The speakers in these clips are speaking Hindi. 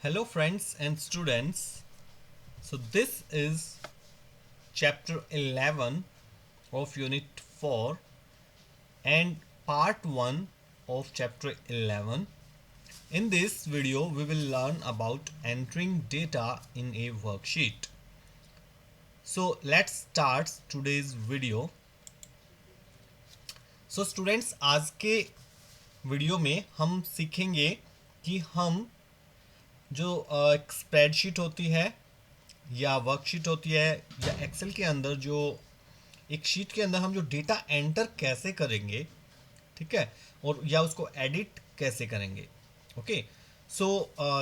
Hello, friends and students. So, this is chapter 11 of Unit 4 and part 1 of chapter 11. In this video, we will learn about entering data in a worksheet. So, let's start today's video. So, students, आज के वीडियो में हम सीखेंगे कि हम जो एक स्प्रेडशीट होती है या वर्कशीट होती है या एक्सेल के अंदर जो एक शीट के अंदर हम जो डेटा एंटर कैसे करेंगे, ठीक है, और या उसको एडिट कैसे करेंगे। ओके, सो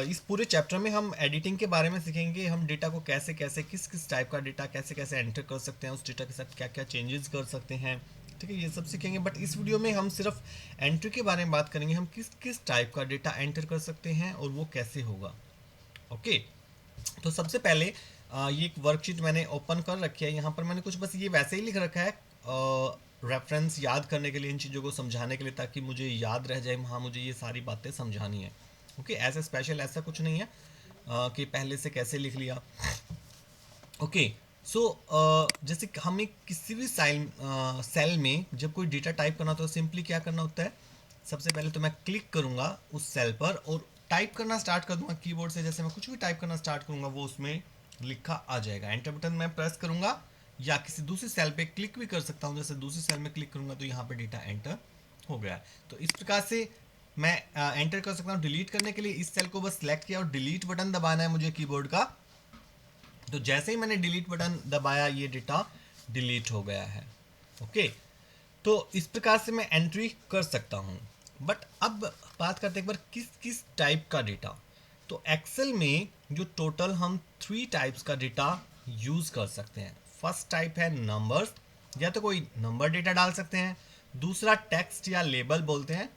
इस पूरे चैप्टर में हम एडिटिंग के बारे में सीखेंगे। हम डेटा को कैसे कैसे किस किस टाइप का डेटा कैसे कैसे एंटर कर सकते हैं, उस डेटा के साथ क्या क्या चेंजेस कर सकते हैं, ठीक है, ये सब सीखेंगे। बट इस वीडियो में हम सिर्फ एंट्री के बारे में बात करेंगे, हम किस किस टाइप का डेटा एंटर कर सकते हैं और वो कैसे होगा। ओके, तो सबसे पहले ये एक वर्कशीट मैंने ओपन कर रखी है। यहाँ पर मैंने कुछ बस ये वैसे ही लिख रखा है रेफरेंस याद करने के लिए, इन चीज़ों को समझाने के लिए, ताकि मुझे याद रह जाए हाँ मुझे ये सारी बातें समझानी है। ओके, ऐसा स्पेशल ऐसा कुछ नहीं है कि पहले से कैसे लिख लिया। ओके, सो जैसे हमें किसी भी सेल में जब कोई डेटा टाइप करना होता है तो सिंपली क्या करना होता है, सबसे पहले तो मैं क्लिक करूंगा उस सेल पर और टाइप करना स्टार्ट कर दूंगा कीबोर्ड से। जैसे मैं कुछ भी टाइप करना स्टार्ट करूंगा वो उसमें लिखा आ जाएगा। एंटर बटन मैं प्रेस करूंगा या किसी दूसरी सेल पे क्लिक भी कर सकता हूं। जैसे दूसरी सेल में क्लिक करूंगा तो यहाँ पे डेटा एंटर हो गया है। तो इस प्रकार से मैं एंटर कर सकता हूँ। डिलीट करने के लिए इस सेल को बस सेलेक्ट किया और डिलीट बटन दबाना है मुझे कीबोर्ड का। तो जैसे ही मैंने डिलीट बटन दबाया ये डेटा डिलीट हो गया है। ओके, तो इस प्रकार से मैं एंट्री कर सकता हूँ। बट अब बात करते हैं एक बार किस किस टाइप का डेटा। तो एक्सेल में जो टोटल हम 3 टाइप्स का डेटा यूज कर सकते हैं। फर्स्ट टाइप है नंबर्स, या तो कोई नंबर डेटा डाल सकते हैं। दूसरा टेक्स्ट या लेबल बोलते हैं,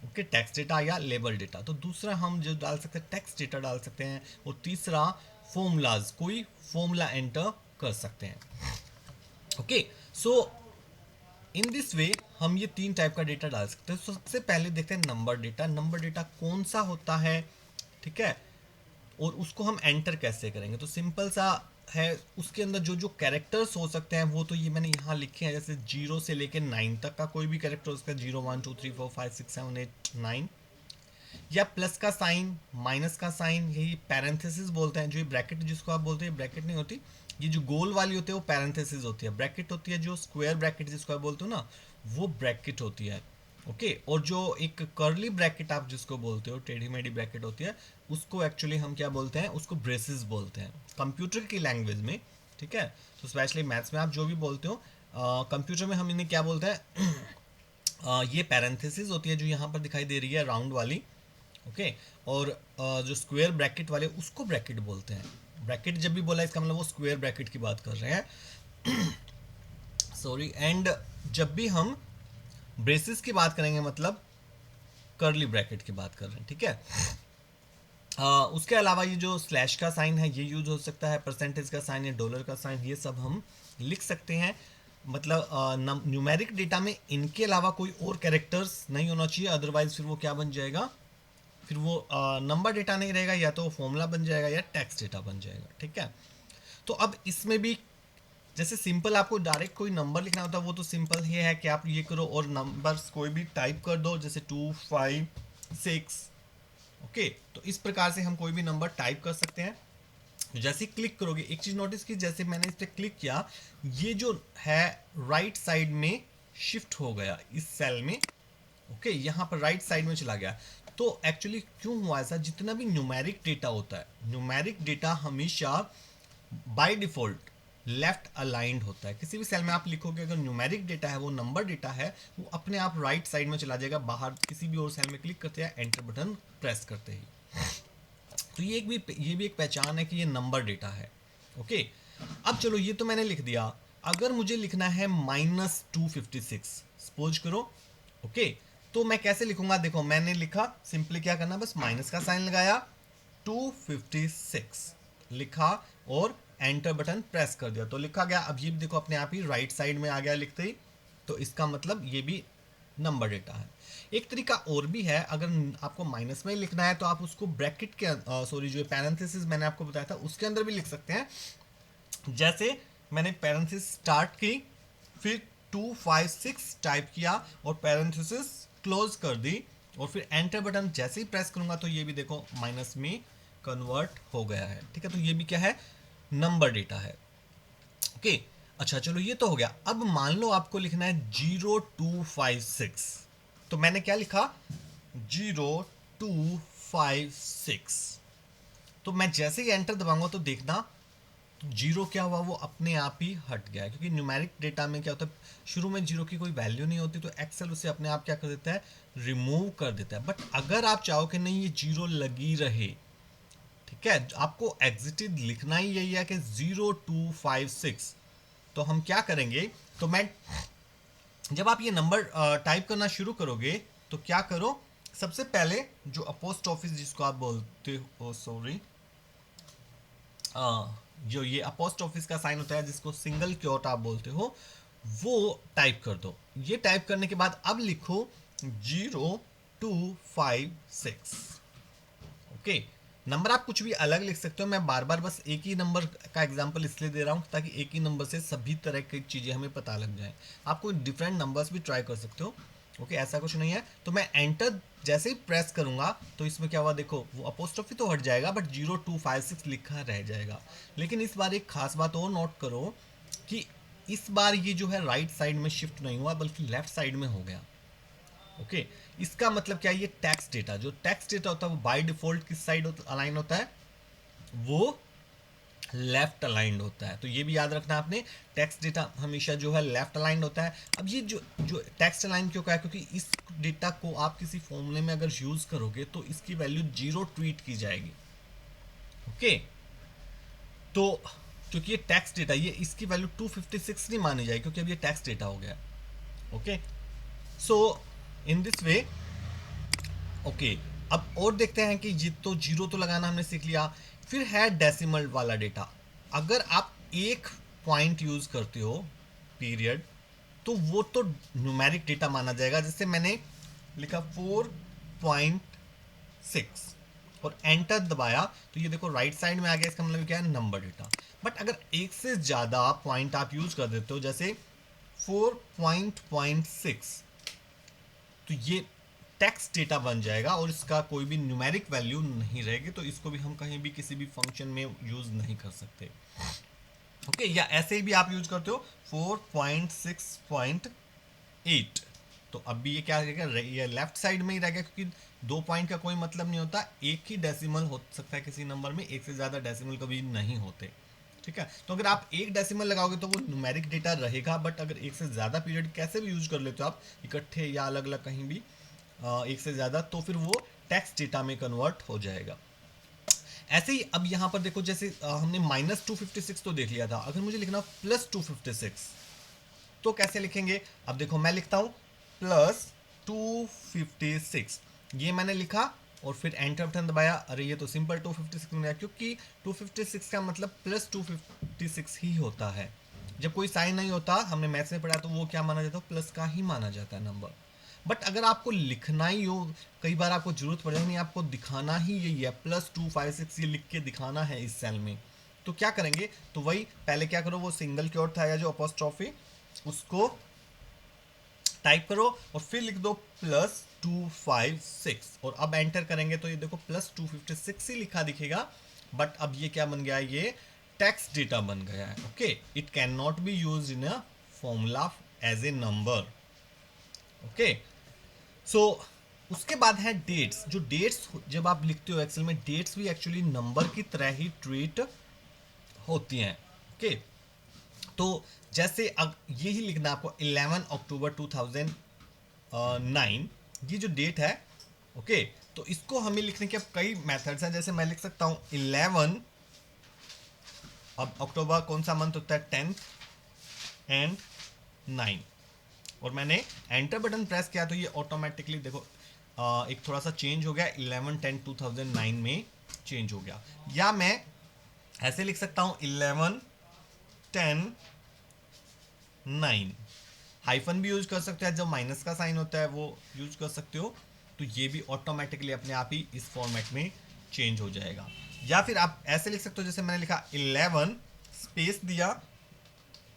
ओके, टेक्स्ट डेटा या लेबल डेटा। तो दूसरा हम जो डाल सकते हैं टेक्स्ट डेटा डाल सकते हैं। और तीसरा फॉर्मूलाज, कोई फॉर्मूला एंटर कर सकते हैं। Okay, so in this way हम ये 3 टाइप का डेटा डाल सकते हैं। सबसे पहले देखते हैं नंबर डेटा। नंबर डेटा कौन सा होता है, ठीक है, और उसको हम एंटर कैसे करेंगे। तो सिंपल सा है, उसके अंदर जो जो कैरेक्टर्स हो सकते हैं वो तो ये मैंने यहाँ लिखे हैं। जैसे 0 से लेके 9 तक का कोई भी कैरेक्टर हो सकता है, 0 1 2 3 4 5 6 7 8 9, या प्लस का साइन, माइनस का साइन, यही पैरेंथेसिस बोलते हैं। जो ये ब्रैकेट जिसको आप बोलते हैं, ब्रैकेट नहीं होती, ये जो गोल वाली होती है वो पैरेंथेसिस होती है। ब्रैकेट होती है जो स्क्वायर ब्रैकेट जिसको आप बोलते हो ना, वो ब्रैकेट होती है। ओके, और जो एक कर्ली ब्रैकेट आप जिसको बोलते हो, टेढ़ी मेढ़ी ब्रैकेट होती है, उसको एक्चुअली हम क्या बोलते हैं, उसको ब्रेसेस बोलते हैं कंप्यूटर की लैंग्वेज में, ठीक है। तो स्पेशली मैथ्स में आप जो भी बोलते हो, कंप्यूटर में हम इन्हें क्या बोलते हैं ये पैरेंथेसिस होती है जो यहाँ पर दिखाई दे रही है राउंड वाली। ओके, और जो स्क्वायर ब्रैकेट वाले उसको ब्रैकेट बोलते हैं। ब्रैकेट जब भी बोला इसका मतलब वो स्क्वायर ब्रैकेट की बात कर रहे हैं सॉरी। एंड जब भी हम ब्रेसेस की बात करेंगे मतलब कर्ली ब्रैकेट की बात कर रहे हैं, ठीक है। उसके अलावा ये जो स्लैश का साइन है ये यूज हो सकता है, परसेंटेज का साइन या डॉलर का साइन, ये सब हम लिख सकते हैं। मतलब न्यूमेरिक डेटा में इनके अलावा कोई और कैरेक्टर्स नहीं होना चाहिए, अदरवाइज फिर वो क्या बन जाएगा, फिर वो नंबर डेटा नहीं रहेगा, या तो फॉर्मूला बन जाएगा या टेक्स्ट डेटा बन जाएगा, ठीक है। तो अब इसमें भी जैसे सिंपल आपको डायरेक्ट कोई नंबर लिखना होता है वो तो सिंपल ये है कि आप ये करो और नंबर्स कोई भी टाइप कर दो, जैसे 2 5 6। ओके, तो इस प्रकार से हम कोई भी नंबर टाइप कर सकते हैं। जैसे क्लिक करोगे एक चीज नोटिस की, जैसे मैंने इस पर क्लिक किया ये जो है राइट साइड में शिफ्ट हो गया इस सेल में। ओके, यहाँ पर राइट साइड में चला गया। तो एक्चुअली क्यों हुआ ऐसा, जितना भी न्यूमेरिक डेटा होता है, न्यूमेरिक डेटा हमेशा बाय डिफॉल्ट लेफ्ट अलाइंड होता है। किसी भी सेल में आप लिखोगे अगर न्यूमेरिक डेटा है, वो नंबर डेटा है, वो अपने आप राइट साइड में चला जाएगा। बाहर किसी भी और सेल में क्लिक करते हैं एंटर बटन प्रेस करते ही। तो ये भी एक पहचान है कि ये नंबर डेटा है। ओके, अब चलो ये तो मैंने लिख दिया। अगर मुझे लिखना है -256 सपोज करो, ओके, तो मैं कैसे लिखूंगा, देखो मैंने लिखा, सिंपली क्या करना, बस माइनस का साइन लगाया, 256 लिखा और एंटर बटन प्रेस कर दिया तो लिखा गया। अब ये देखो अपने आप ही राइट साइड में आ गया लिखते ही। तो इसका मतलब ये भी नंबर डेटा है। एक तरीका और भी है, अगर आपको माइनस में लिखना है तो आप उसको ब्रैकेट के सॉरी जो पैरेंथेसिस मैंने आपको बताया था उसके अंदर भी लिख सकते हैं। जैसे मैंने पैरेंथेसिस स्टार्ट की, फिर 256 टाइप किया और पैरेंथेसिस क्लोज कर दी, और फिर एंटर बटन जैसे ही प्रेस करूंगा तो ये भी देखो माइनस में कन्वर्ट हो गया है। ठीक है, तो ये भी क्या है, नंबर डेटा है। ओके, अच्छा चलो ये तो हो गया। अब मान लो आपको लिखना है 0256, तो मैंने क्या लिखा 0256, तो मैं जैसे ही एंटर दबाऊंगा तो देखना जीरो क्या हुआ, वो अपने आप ही हट गया, क्योंकि न्यूमेरिक डेटा में क्या होता है, शुरू में जीरो की कोई वैल्यू नहीं होती, तो एक्सेल उसे अपने आप क्या कर देता है, रिमूव कर देता है। बट अगर आप चाहो कि नहीं ये जीरो लगी रहे, ठीक है, आपको एग्जिटेड लिखना ही यही है कि 0256, तो हम क्या करेंगे, तो मैं जब आप ये नंबर टाइप करना शुरू करोगे तो क्या करो, सबसे पहले जो अपोस्ट ऑफिस जिसको आप बोलते हो, सॉरी, जो ये अपोस्ट ऑफिस का साइन होता है जिसको सिंगल क्योट आप बोलते हो, वो टाइप कर दो। ये टाइप करने के बाद अब लिखो 0256। ओके, नंबर आप कुछ भी अलग लिख सकते हो, मैं बार बार बस एक ही नंबर का एग्जांपल इसलिए दे रहा हूँ ताकि एक ही नंबर से सभी तरह की चीज़ें हमें पता लग जाए। आप कोई डिफरेंट नंबर्स भी ट्राई कर सकते हो। ओके, ऐसा कुछ नहीं है। तो मैं एंटर जैसे ही प्रेस करूंगा तो इसमें क्या हुआ देखो, वो अपोस्ट्रोफी तो हट जाएगा बट 0256 लिखा रह जाएगा। लेकिन इस बार एक खास बात और नोट करो कि इस बार ये जो है राइट साइड में शिफ्ट नहीं हुआ बल्कि लेफ्ट साइड में हो गया। ओके, इसका मतलब क्या है, ये टैक्स डेटा, जो टैक्स डेटा होता है वो बाय डिफॉल्ट किस साइड अलाइन होता है, वो लेफ्ट अलाइंड होता है। तो ये भी याद रखना आपने, टेक्स्ट डेटा हमेशा जो है लेफ्ट अलाइंड होता है। अब ये जो जो टेक्स्ट अलाइन क्यों कहा है, क्योंकि इस डेटा को आप किसी फॉर्मूले में अगर यूज करोगे तो इसकी वैल्यू 0 ट्रीट की जाएगी। ओके, तो क्योंकि ये टैक्स डेटा, ये इसकी वैल्यू 256 नहीं मानी जाएगी क्योंकि अब ये टैक्स डेटा हो गया। Okay, so in this way, okay, अब और देखते हैं कि ये तो जीरो तो लगाना हमने सीख लिया। फिर है डेसिमल वाला डेटा। अगर आप एक पॉइंट यूज करते हो, पीरियड, तो वो तो न्यूमेरिक डेटा माना जाएगा। जैसे मैंने लिखा 4.6 और एंटर दबाया तो ये देखो राइट साइड में आ गया, इसका मतलब क्या है, नंबर डेटा। बट अगर एक से ज्यादा पॉइंट आप यूज कर देते हो, जैसे 4.6, तो ये टेक्स्ट डेटा बन जाएगा और इसका कोई भी न्यूमेरिक वैल्यू नहीं रहेगी, तो इसको भी हम कहीं भी किसी भी फंक्शन में यूज नहीं कर सकते। ओके, या ऐसे ही भी आप यूज करते हो 4.6.8, तो अब भी ये क्या रहेगा, ये लेफ्ट साइड में ही रहेगा, क्योंकि 2 पॉइंट का कोई मतलब नहीं होता, एक ही डेसिमल हो सकता है किसी नंबर में, एक से ज्यादा डेसिमल कभी नहीं होते। ठीक है, तो अगर आप एक डेसिमल लगाओगे तो वो न्यूमेरिक डेटा रहेगा, बट अगर एक से ज्यादा पीरियड कैसे भी यूज कर लेते हो आप, इकट्ठे या अलग अलग कहीं भी, एक से ज्यादा, तो फिर वो टेक्स्ट डेटा में कन्वर्ट हो जाएगा। ऐसे ही अब यहां पर देखो, जैसे हमने -256 तो देख लिया था, अगर मुझे लिखना +256 तो कैसे लिखेंगे। अब देखो मैं लिखता हूं +256, ये मैंने लिखा और फिर एंटर बटन दबाया, अरे ये तो सिंपल 256 मिल गया, क्योंकि 256 का मतलब +256 ही होता है। जब कोई साइन नहीं होता, हमने मैथ्स में पढ़ा, तो वो क्या माना जाता है, प्लस का ही माना जाता है नंबर। बट अगर आपको लिखना ही हो, कई बार आपको जरूरत पड़े नहीं, आपको दिखाना ही यही है, +256 ये लिख के दिखाना है इस सेल में, तो क्या करेंगे, तो वही पहले क्या करो, वो सिंगल क्योट था या जो अपोस्ट्रोफी, उसको टाइप करो और फिर लिख दो +256 और अब एंटर करेंगे तो ये देखो +256 ही लिखा दिखेगा। बट अब ये क्या बन गया, ये टेक्स्ट डेटा बन गया है। Okay, it can not be use in a formula as a number. Okay, so उसके बाद है डेट्स। जो डेट्स जब आप लिखते हो एक्सेल में, डेट्स भी एक्चुअली नंबर की तरह ही ट्रीट होती हैं। ओके, तो जैसे अब यही लिखना आपको 11 अक्टूबर 2009, ये जो डेट है। ओके, तो इसको हमें लिखने के अब कई मेथड्स हैं। जैसे मैं लिख सकता हूं 11, अब अक्टूबर कौन सा मंथ होता है, 10th एंड 9, और मैंने एंटर बटन प्रेस किया तो ये ऑटोमेटिकली देखो एक थोड़ा सा चेंज हो गया, 11/10/2009 में चेंज हो गया। या मैं ऐसे लिख सकता हूं 11/10/9। हाइफन भी यूज कर सकते हो, जब माइनस का साइन होता है वो यूज कर सकते हो। तो ये भी ऑटोमेटिकली अपने आप ही इस फॉर्मेट में चेंज हो जाएगा। या फिर आप ऐसे लिख सकते हो जैसे मैंने लिखा 11 स्पेस दिया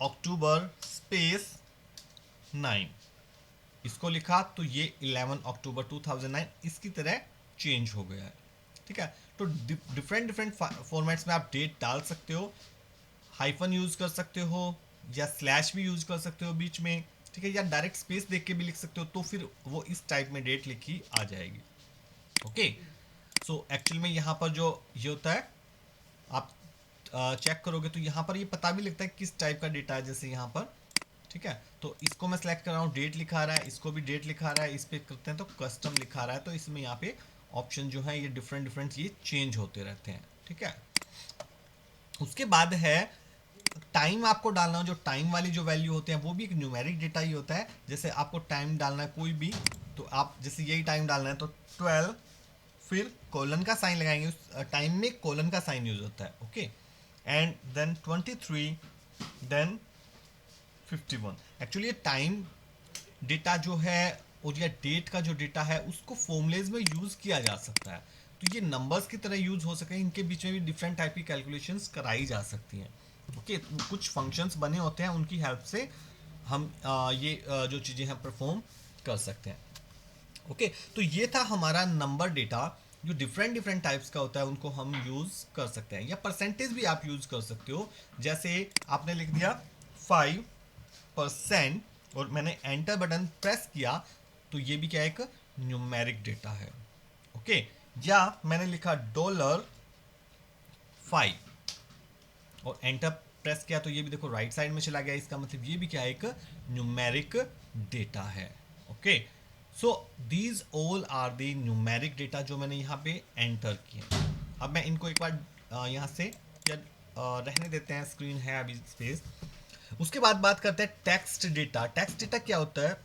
अक्टूबर स्पेस 9, इसको लिखा तो ये 11 अक्टूबर 2009 इसकी तरह चेंज हो गया है। ठीक है, तो डिफरेंट डिफरेंट फॉर्मेट्स में आप डेट डाल सकते हो, हाइफन यूज कर सकते हो या स्लैश भी यूज कर सकते हो बीच में। ठीक है, या डायरेक्ट स्पेस देख के भी लिख सकते हो, तो फिर वो इस टाइप में डेट लिखी आ जाएगी। ओके, सो एक्चुअल में यहाँ पर जो ये होता है, आप चेक करोगे तो यहाँ पर ये पता भी लगता है किस टाइप का डेटा है, जैसे यहाँ पर। ठीक है, तो इसको मैं सेलेक्ट कर रहा हूँ, डेट लिखा रहा है, इसको भी डेट लिखा रहा है, इस पर करते हैं तो कस्टम लिखा रहा है। तो इसमें यहाँ पे ऑप्शन जो है ये डिफरेंट डिफरेंट ये चेंज होते रहते हैं। ठीक है, उसके बाद है टाइम आपको डालना हो। जो टाइम वाली जो वैल्यू होते हैं वो भी एक न्यूमेरिक डेटा ही होता है। जैसे आपको टाइम डालना है कोई भी, तो आप जैसे यही टाइम डालना है तो 12 फिर कोलन का साइन लगाएंगे, उस टाइम में कोलन का साइन यूज होता है। Okay, and then 23 then 51। Actually ये टाइम डेटा जो है और या डेट का जो डेटा है उसको फॉर्मूलेज में यूज किया जा सकता है, तो ये नंबर्स की तरह यूज हो सके, इनके बीच में भी डिफरेंट टाइप की कैलकुलेशंस कराई जा सकती हैं। ओके, कुछ फंक्शंस बने होते हैं, उनकी हेल्प से हम जो चीज़ें हैं परफॉर्म कर सकते हैं। ओके, तो ये था हमारा नंबर डेटा, जो डिफरेंट डिफरेंट टाइप्स का होता है उनको हम यूज़ कर सकते हैं। या परसेंटेज भी आप यूज़ कर सकते हो, जैसे आपने लिख दिया 5% और मैंने एंटर बटन प्रेस किया, तो ये भी क्या एक न्यूमेरिक डेटा है। ओके, या मैंने लिखा $5 और एंटर प्रेस किया, तो ये भी देखो राइट साइड में चला गया, इसका मतलब ये भी क्या एक न्यूमेरिक डेटा है। Okay, so these all are the numeric data जो मैंने यहाँ पे एंटर किए। अब मैं इनको एक बार यहाँ से या रहने देते हैं, स्क्रीन है अभी स्पेस। उसके बाद बात करते हैं टेक्स्ट डेटा। टेक्स्ट डेटा क्या होता है,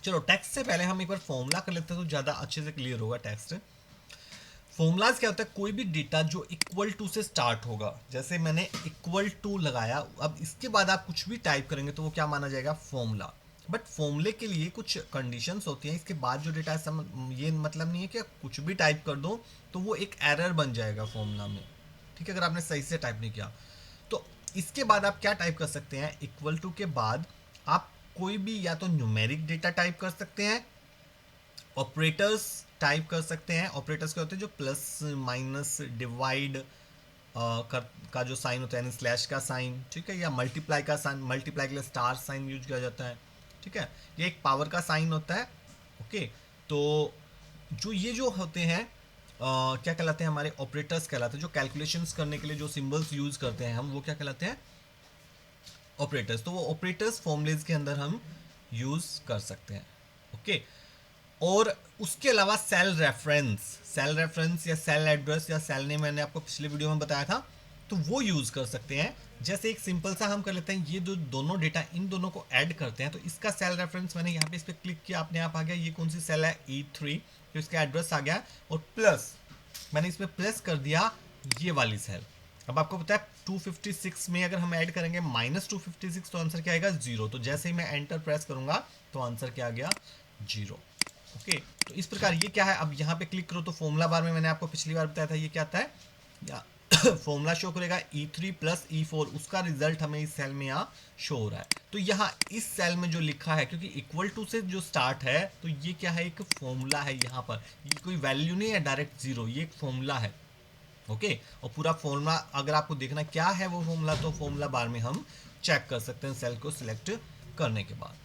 चलो टेक्स्ट से पहले हम एक बार फॉर्मूला कर लेते हैं तो ज़्यादा अच्छे से क्लियर होगा। टेक्स्ट फॉर्मूलाज क्या होता है, कोई भी डेटा जो इक्वल टू से स्टार्ट होगा, जैसे मैंने इक्वल टू लगाया, अब इसके बाद आप कुछ भी टाइप करेंगे तो वो क्या माना जाएगा, फॉर्मूला। बट फॉर्मूले के लिए कुछ कंडीशंस होती हैं, इसके बाद जो डेटा है ये मतलब नहीं है कि कुछ भी टाइप कर दो तो वो एक एरर बन जाएगा फॉर्मूला में। ठीक है, अगर आपने सही से टाइप नहीं किया तो इसके बाद आप क्या टाइप कर सकते हैं, इक्वल टू के बाद आप कोई भी या तो न्यूमेरिक डेटा टाइप कर सकते हैं, ऑपरेटर्स टाइप कर सकते हैं। ऑपरेटर्स क्या होते हैं, जो प्लस माइनस डिवाइड का जो साइन होता है, यानी स्लैश का साइन। ठीक है, या मल्टीप्लाई का साइन, मल्टीप्लाई के लिए स्टार साइन यूज किया जाता है। ठीक है, ये एक पावर का साइन होता है। ओके, तो जो ये जो होते हैं क्या कहलाते हैं, हमारे ऑपरेटर्स कहलाते हैं। जो कैलकुलेशंस करने के लिए जो सिंबल्स यूज करते हैं हम, वो क्या कहलाते हैं, ऑपरेटर्स। तो वो ऑपरेटर्स फॉर्मूलेज के अंदर हम यूज कर सकते हैं। ओके, और उसके अलावा सेल रेफरेंस या सेल एड्रेस या सेल नेम मैंने आपको पिछले वीडियो में बताया था, तो वो यूज कर सकते हैं। जैसे एक सिंपल सा हम कर लेते हैं, ये जो दोनों डेटा इन दोनों को ऐड करते हैं, तो इसका सेल रेफरेंस मैंने यहाँ पे इस पर क्लिक किया, अपने आप आ गया ये कौन सी सेल है, E3, तो इसका एड्रेस आ गया। और प्लस मैंने इसमें प्लस कर दिया ये वाली सेल। अब आपको पता है 256 में अगर हम ऐड करेंगे -256 तो आंसर क्या आएगा, 0। तो जैसे ही मैं एंटर प्रेस करूंगा तो आंसर क्या आ गया, 0। ओके, तो इस प्रकार ये क्या है, अब यहाँ पे क्लिक करो तो फॉर्मूला बार में मैंने आपको पिछली बार बताया था ये क्या आता है, फॉर्मूला शो करेगा E3 + E4, उसका रिजल्ट हमें इस सेल में यहाँ शो हो रहा है। तो यहाँ इस सेल में जो लिखा है, क्योंकि इक्वल टू से जो स्टार्ट है, तो ये क्या है, एक फॉर्मूला है। यहाँ पर ये कोई वैल्यू नहीं है डायरेक्ट 0, ये एक फॉर्मूला है। ओके, और पूरा फॉर्मूला अगर आपको देखना क्या है वो फॉर्मूला, तो फॉर्मूला बार में हम चेक कर सकते हैं सेल को सिलेक्ट करने के बाद।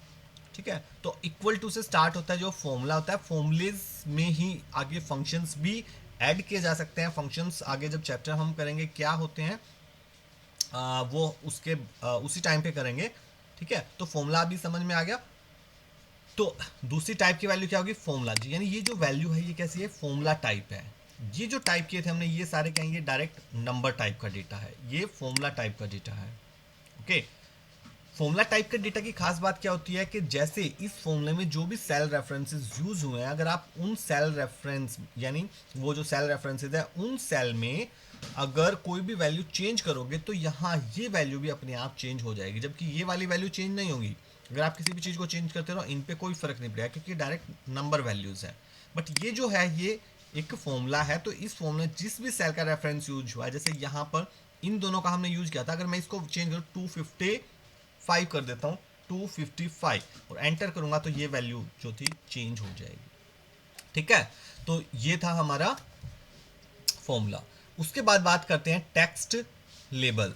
ठीक है, तो इक्वल टू से स्टार्ट होता है जो फॉर्मूला होता है। फॉर्मूलेज में ही आगे फंक्शंस भी ऐड किए जा सकते हैं। फंक्शंस आगे जब चैप्टर हम करेंगे क्या होते हैं वो उसके उसी टाइम पे करेंगे। ठीक है, तो फॉर्मूला भी समझ में आ गया। तो दूसरी टाइप की वैल्यू क्या होगी, फॉर्मूला जी, यानी ये जो वैल्यू है ये कैसी है, फॉर्मूला टाइप है। ये जो टाइप किए थे हमने ये सारे क्या, ये डायरेक्ट नंबर टाइप का डेटा है, ये फॉर्मूला टाइप का डेटा है। ओके, फॉर्मूला टाइप के डेटा की खास बात क्या होती है कि जैसे इस फॉर्मूले में जो भी सेल रेफरेंसेस यूज हुए हैं, अगर आप उन सेल रेफरेंस यानी वो जो सेल रेफरेंसेस है उन सेल में अगर कोई भी वैल्यू चेंज करोगे तो यहाँ ये वैल्यू भी अपने आप चेंज हो जाएगी, जबकि ये वाली वैल्यू चेंज नहीं होगी। अगर आप किसी भी चीज़ को चेंज करते रहो इन पे कोई फर्क नहीं पड़ेगा क्योंकि डायरेक्ट नंबर वैल्यूज़ है। बट ये जो है ये एक फॉर्मूला है, तो इस फॉर्मूला जिस भी सेल का रेफरेंस यूज हुआ है, जैसे यहाँ पर इन दोनों का हमने यूज किया था, अगर मैं इसको चेंज करूँ 255 कर देता हूँ 255 और एंटर करूँगा तो ये वैल्यू जो थी चेंज हो जाएगी। ठीक है, तो ये था हमारा फॉर्मूला। उसके बाद बात करते हैं टेक्स्ट लेबल।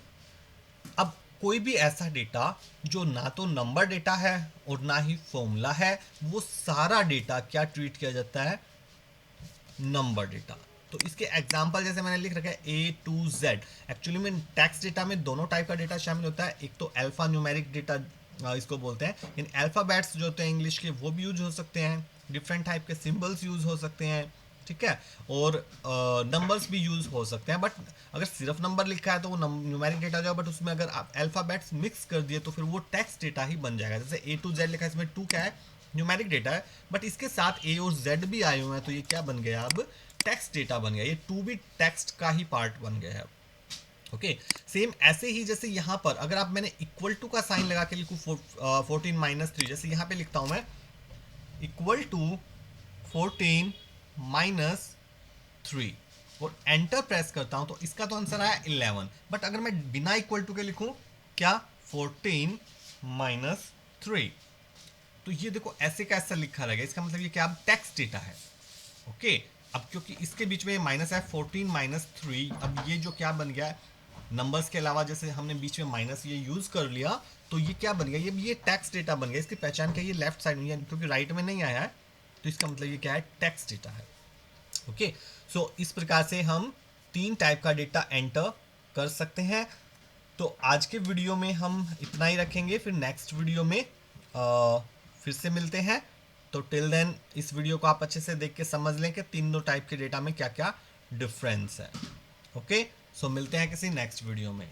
अब कोई भी ऐसा डेटा जो ना तो नंबर डेटा है और ना ही फॉर्मूला है, वो सारा डेटा क्या ट्रीट किया जाता है, नंबर डेटा। तो इसके एग्जांपल जैसे मैंने लिख रखा है A to Z। एक्चुअली में टेक्स्ट डेटा में दोनों टाइप का डेटा शामिल होता है, एक तो अल्फा न्यूमेरिक डेटा इसको बोलते हैं, इन अल्फाबेट्स जो होते हैं इंग्लिश के वो भी यूज हो सकते हैं, डिफरेंट टाइप के सिंबल्स यूज हो सकते हैं, ठीक है, और नंबर्स भी यूज हो सकते हैं। बट अगर सिर्फ नंबर लिखा है तो वो न्यूमेरिक डेटा जो है, बट उसमें अगर आप अल्फाबेट्स मिक्स कर दिए तो फिर वो टेक्स्ट डेटा ही बन जाएगा। जैसे A to Z लिखा है, इसमें 2 क्या है, न्यूमेरिक डेटा है, बट इसके साथ A और Z भी आए हुए हैं, तो ये क्या बन गया, अब टेक्स्ट डेटा बन गया, ये 2 भी टेक्स्ट का ही पार्ट बन गया है। ओके, सेम ऐसे ही जैसे यहाँ पर अगर आप मैंने इक्वल टू का साइन लगा के लिखूँ 14-3, जैसे यहाँ पे लिखता हूँ मैं इक्वल टू 14-3 और एंटर प्रेस करता हूं तो इसका तो आंसर आया 11। बट अगर मैं बिना इक्वल टू के लिखूं क्या 14-3, तो ये देखो ऐसे का ऐसा लिखा रहेगा, इसका मतलब ये क्या, अब टेक्स्ट डेटा है। ओके, अब क्योंकि इसके बीच में माइनस है 14-3, अब ये जो क्या बन गया है, नंबर्स के अलावा जैसे हमने बीच में माइनस ये यूज कर लिया तो ये क्या बन गया, ये टेक्स्ट डेटा बन गया। इसकी पहचान क्या, ये लेफ्ट साइड में, क्योंकि राइट में नहीं आया है, तो इसका मतलब ये क्या है, टेक्स्ट डेटा है। ओके, सो इस प्रकार से हम 3 टाइप का डेटा एंटर कर सकते हैं। तो आज के वीडियो में हम इतना ही रखेंगे, फिर नेक्स्ट वीडियो में फिर से मिलते हैं। तो टिल देन इस वीडियो को आप अच्छे से देख के समझ लें कि तीनों टाइप के डेटा में क्या क्या डिफरेंस है। ओके, सो मिलते हैं किसी नेक्स्ट वीडियो में।